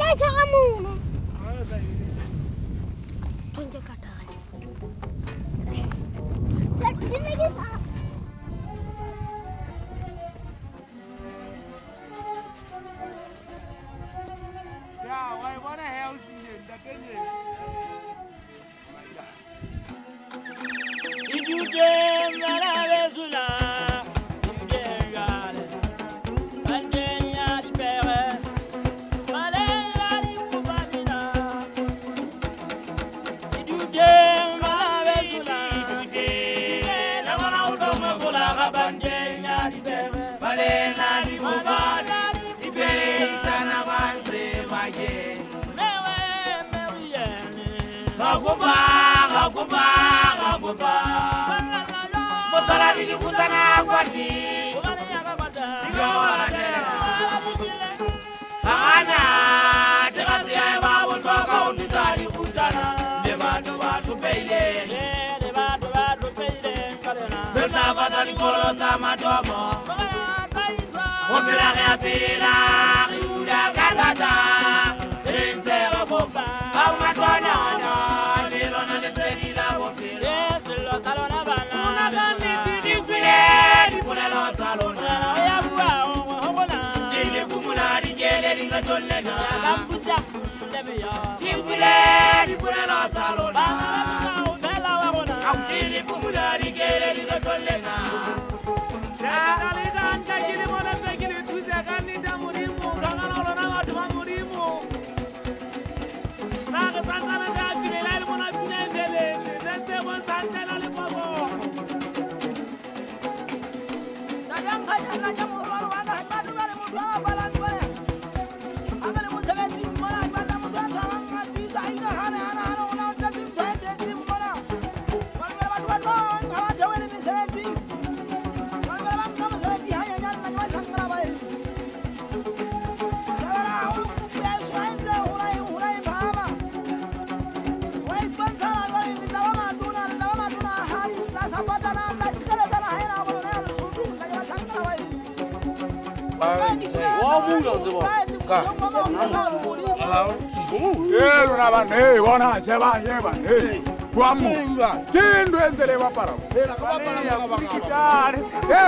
Acha kamu. Tunjuk kata. Jadi lagi sah. Ya, why wanna help you? If you damn Venezuela, you damn Gale, and then Yaspere, Malaya, Kubamina. If you damn Venezuela, you damn Lavanaudoma, Rabande, Yaspere, Malena, Kubana, Ibe, Sanavanse, Maye, Raguba, Raguba. Mosala di kutana kwati Ana tekasi ya babu toka utisari kutana Debatu batu peile Beta fatali kolo sama tomo Opila kaya pila Riuda katata Intere boba Auma tono Nilo na lesedi la wopila Salona bana una bani di pula lo salona ya bua hobona dile kumula di gele di gatolena kambuja lebeya dile di pula lo salona bela wa bona dile kumula di gele di gatolena ya dale ganda gile mona begile tuze kanida murimu kangana lo na watu murimu naga sangana ga gile la mona bine bele dente bon santena le bobo Una bane, bona, lleva, Guamu, ¿quién no entereba para?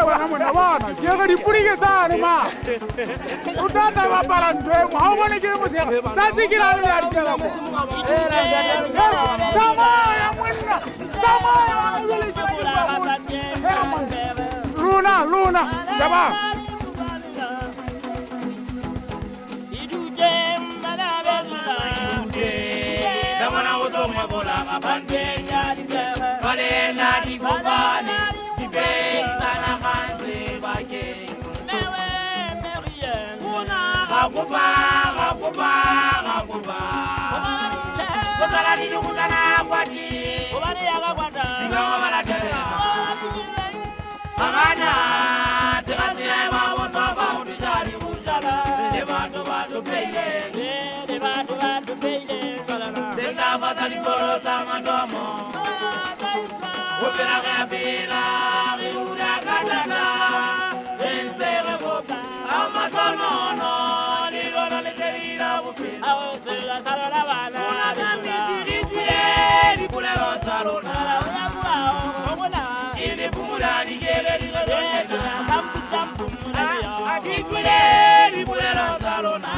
Wana wana, llega di puri ke tane ma. Udah tahu para ntuemu, hau bane ke mu dia. Tadi kira lu lihat dia kamu. Sama yang mana? Sama yang mana? Luna, siapa? Bandenya di bere, balena di bobane, di bensana kanse bake. Mewe merien, una raguba. Kosala di kutana kwati, obani yaga kwata, ngawa bala tele. Magana, tekasi ya bawo toka udizari kujala, debatu peile. Fatali kolo tamandomo Opera kapila Riuda katana Entere boba Amatonono Nilona leserira upila Awesela salona bana Una kambi di pule lo salona Ili pumula di gele di gadonena Kampu Adikule di pule lo salona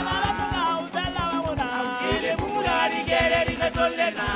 Ili pumula di gele di gadonena